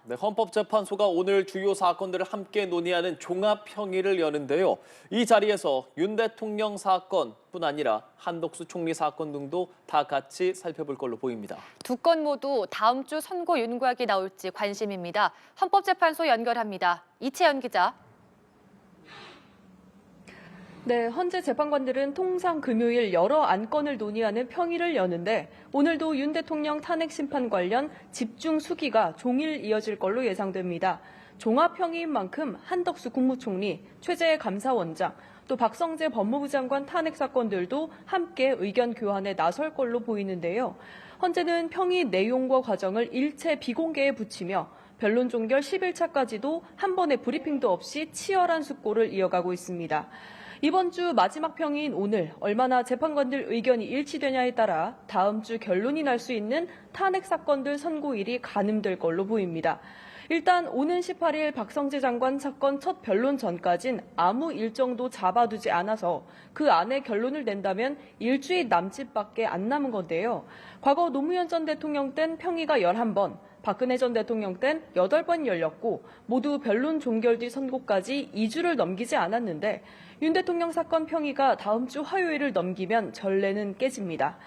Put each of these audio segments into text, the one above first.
네, 헌법재판소가 오늘 주요 사건들을 함께 논의하는 종합평의를 여는데요. 이 자리에서 윤 대통령 사건뿐 아니라 한덕수 총리 사건 등도 다 같이 살펴볼 걸로 보입니다. 두 건 모두 다음 주 선고 윤곽이 나올지 관심입니다. 헌법재판소 연결합니다. 이채연 기자. 네, 헌재 재판관들은 통상 금요일 여러 안건을 논의하는 평의를 여는데 오늘도 윤 대통령 탄핵 심판 관련 집중 수기가 종일 이어질 걸로 예상됩니다. 종합평의인 만큼 한덕수 국무총리, 최재해 감사원장, 또 박성재 법무부 장관 탄핵 사건들도 함께 의견 교환에 나설 걸로 보이는데요. 헌재는 평의 내용과 과정을 일체 비공개에 붙이며 변론 종결 10일차까지도 한 번의 브리핑도 없이 치열한 숙고를 이어가고 있습니다. 이번 주 마지막 평의인 오늘 얼마나 재판관들 의견이 일치되냐에 따라 다음 주 결론이 날 수 있는 탄핵 사건들 선고일이 가늠될 걸로 보입니다. 일단 오는 18일 박성재 장관 사건 첫 변론 전까진 아무 일정도 잡아두지 않아서 그 안에 결론을 낸다면 일주일 남짓밖에 안 남은 건데요. 과거 노무현 전 대통령 땐 평의가 11번, 박근혜 전 대통령 땐 8번 열렸고 모두 변론 종결 뒤 선고까지 2주를 넘기지 않았는데 윤 대통령 사건 평의가 다음 주 화요일을 넘기면 전례는 깨집니다.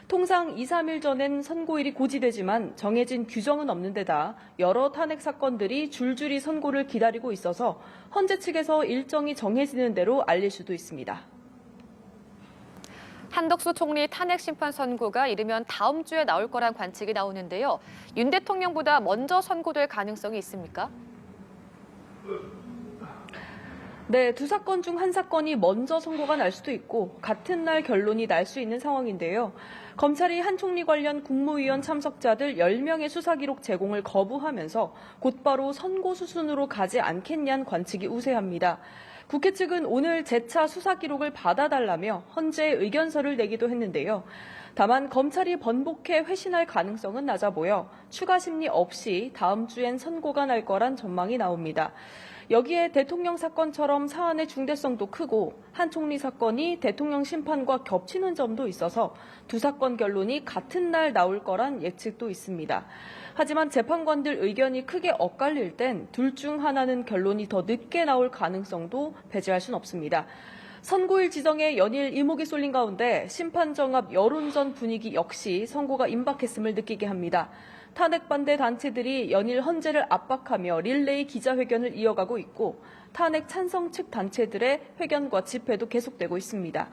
통상 2, 3일 전엔 선고일이 고지되지만 정해진 규정은 없는 데다 여러 탄핵 사건들이 줄줄이 선고를 기다리고 있어서 헌재 측에서 일정이 정해지는 대로 알릴 수도 있습니다. 한덕수 총리 탄핵 심판 선고가 이르면 다음 주에 나올 거란 관측이 나오는데요. 윤 대통령보다 먼저 선고될 가능성이 있습니까? 네, 두 사건 중 한 사건이 먼저 선고가 날 수도 있고 같은 날 결론이 날 수 있는 상황인데요. 검찰이 한 총리 관련 국무위원 참석자들 10명의 수사 기록 제공을 거부하면서 곧바로 선고 수순으로 가지 않겠냐는 관측이 우세합니다. 국회 측은 오늘 재차 수사 기록을 받아달라며 헌재에 의견서를 내기도 했는데요. 다만 검찰이 번복해 회신할 가능성은 낮아 보여 추가 심리 없이 다음 주엔 선고가 날 거란 전망이 나옵니다. 여기에 대통령 사건처럼 사안의 중대성도 크고 한 총리 사건이 대통령 심판과 겹치는 점도 있어서 두 사건 결론이 같은 날 나올 거란 예측도 있습니다. 하지만 재판관들 의견이 크게 엇갈릴 땐 둘 중 하나는 결론이 더 늦게 나올 가능성도 배제할 순 없습니다. 선고일 지정에 연일 이목이 쏠린 가운데 심판 정합 여론전 분위기 역시 선고가 임박했음을 느끼게 합니다. 탄핵 반대 단체들이 연일 헌재를 압박하며 릴레이 기자회견을 이어가고 있고 탄핵 찬성 측 단체들의 회견과 집회도 계속되고 있습니다.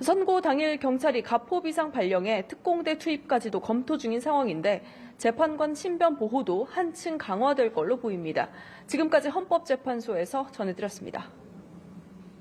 선고 당일 경찰이 가포비상 발령에 특공대 투입까지도 검토 중인 상황인데 재판관 신변 보호도 한층 강화될 걸로 보입니다. 지금까지 헌법재판소에서 전해드렸습니다.